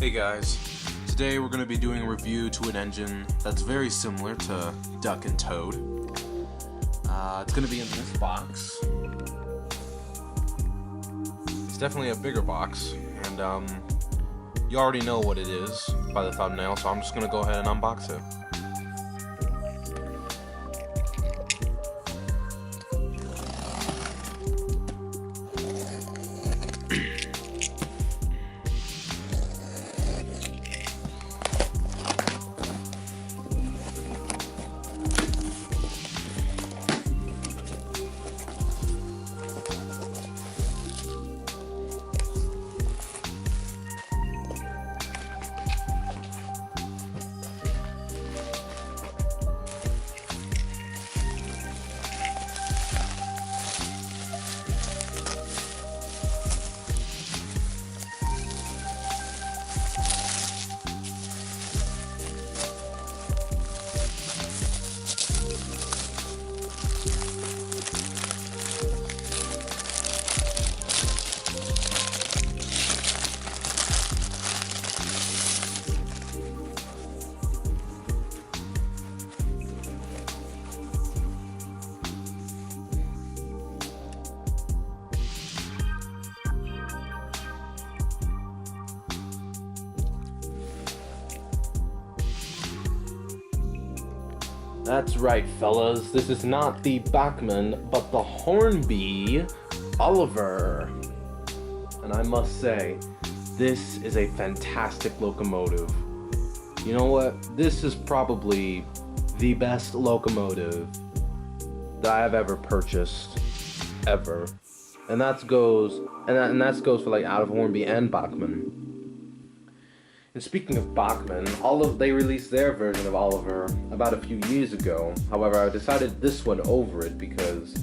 Hey guys, today we're going to be doing a review to an engine that's very similar to Duck and Toad. It's going to be in this box. It's definitely a bigger box, and you already know what it is by the thumbnail, so I'm just going to go ahead and unbox it. That's right, fellas. This is not the Bachmann, but the Hornby Oliver. And I must say, this is a fantastic locomotive. You know what? This is probably the best locomotive that I have ever purchased, ever. And that goes for like out of Hornby and Bachmann. And speaking of Bachmann, they released their version of Oliver about a few years ago. However, I decided this one over it because,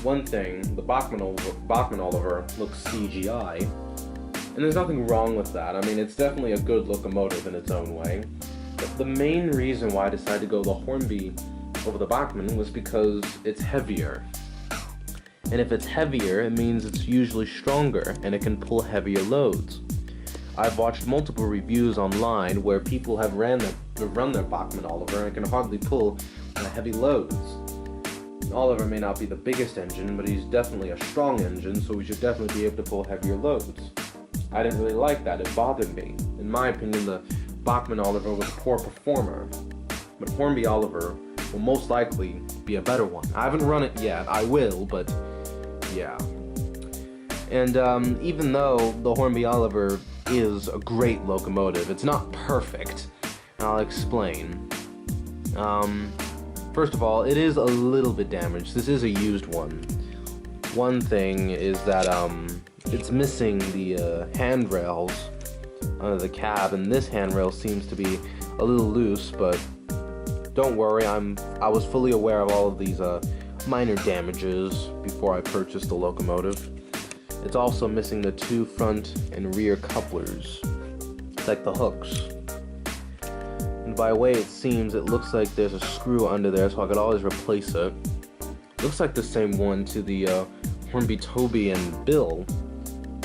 one thing, the Bachmann Oliver looks CGI, and there's nothing wrong with that. I mean, it's definitely a good locomotive in its own way. But the main reason why I decided to go the Hornby over the Bachmann was because it's heavier. And if it's heavier, it means it's usually stronger, and it can pull heavier loads. I've watched multiple reviews online where people have run their Bachmann Oliver and can hardly pull heavy loads. Oliver may not be the biggest engine, but he's definitely a strong engine, so we should definitely be able to pull heavier loads. I didn't really like that, it bothered me. In my opinion, the Bachmann Oliver was a poor performer, but Hornby Oliver will most likely be a better one. I haven't run it yet, I will, but yeah. And even though the Hornby Oliver is a great locomotive, it's not perfect, and I'll explain. First of all, it is a little bit damaged. This is a used one. One thing is that it's missing the handrails under the cab, and this handrail seems to be a little loose, but don't worry, I was fully aware of all of these minor damages before I purchased the locomotive. It's also missing the two front and rear couplers, like the hooks. And by the way it seems, it looks like there's a screw under there, so I could always replace it. Looks like the same one to the Hornby Toby and Bill,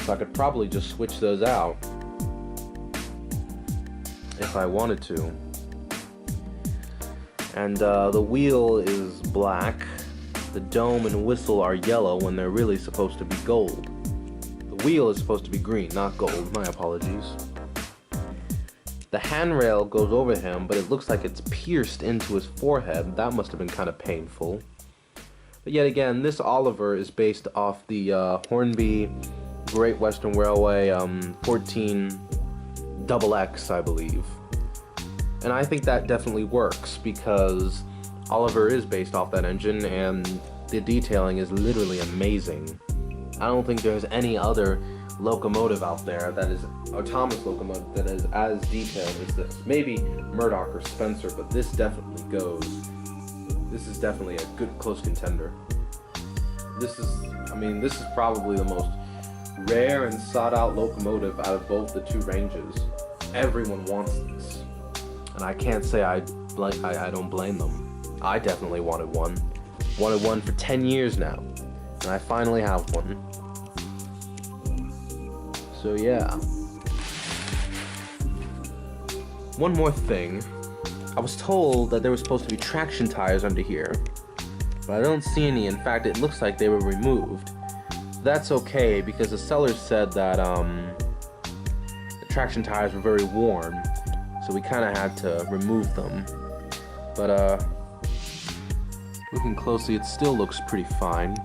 so I could probably just switch those out if I wanted to. And the wheel is black. The dome and whistle are yellow when they're really supposed to be gold. The wheel is supposed to be green, not gold. My apologies. The handrail goes over him, but it looks like it's pierced into his forehead. That must have been kind of painful. But yet again, this Oliver is based off the Hornby Great Western Railway 14 XX, I believe. And I think that definitely works because Oliver is based off that engine, and the detailing is literally amazing. I don't think there's any other locomotive out there that is a Thomas locomotive that is as detailed as this. Maybe Murdoch or Spencer, but this definitely goes. This is definitely a good close contender. This is probably the most rare and sought out locomotive out of both the two ranges. Everyone wants this, and I can't say I don't blame them. I definitely wanted one. Wanted one for 10 years now, and I finally have one. So yeah. one more thing. I was told that there was supposed to be traction tires under here, but I don't see any. In fact, it looks like they were removed. That's okay, because the seller said that the traction tires were very worn, so we kind of had to remove them. But looking closely, it still looks pretty fine.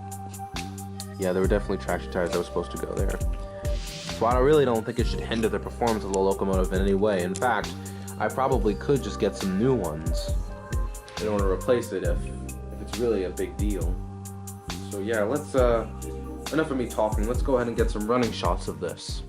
Yeah, there were definitely traction tires that were supposed to go there. So I really don't think it should hinder the performance of the locomotive in any way. In fact, I probably could just get some new ones in order to replace it if it's really a big deal. So yeah, let's enough of me talking. Let's go ahead and get some running shots of this.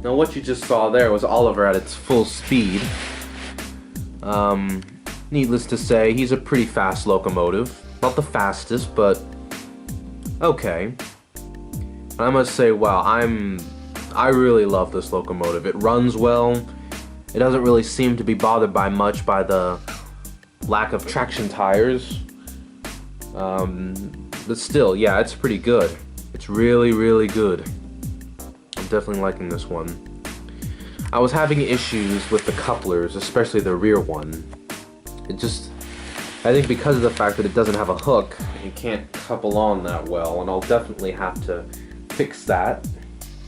Now what you just saw there was Oliver at its full speed. Needless to say, he's a pretty fast locomotive. Not the fastest, but okay. And I must say, wow, I really love this locomotive. It runs well. It doesn't really seem to be bothered by much by the lack of traction tires. But still, yeah, it's pretty good. It's really, really good. I'm definitely liking this one. I was having issues with the couplers, especially the rear one. I think because of the fact that it doesn't have a hook, it can't couple on that well, and I'll definitely have to fix that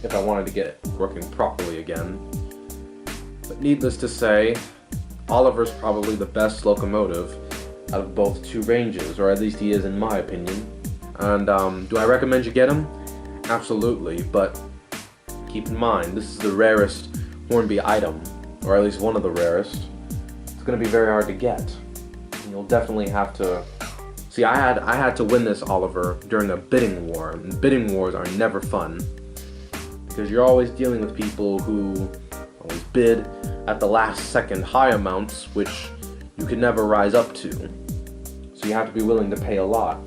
if I wanted to get it working properly again. But needless to say, Oliver's probably the best locomotive out of both two ranges, or at least he is in my opinion. And do I recommend you get him? Absolutely, but keep in mind, this is the rarest Hornby item, or at least one of the rarest. It's going to be very hard to get. And you'll definitely have to... See, I had to win this Oliver during a bidding war, and bidding wars are never fun. Because you're always dealing with people who always bid at the last second high amounts, which you could never rise up to. So you have to be willing to pay a lot.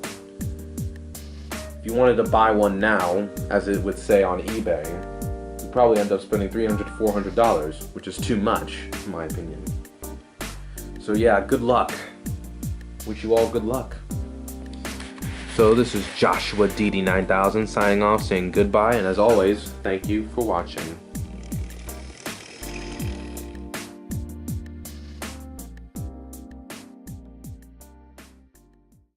If you wanted to buy one now, as it would say on eBay, you'd probably end up spending $300 to $400, which is too much, in my opinion. So yeah, good luck. Wish you all good luck. So this is Joshua DD9000 signing off, saying goodbye, and as always, thank you for watching.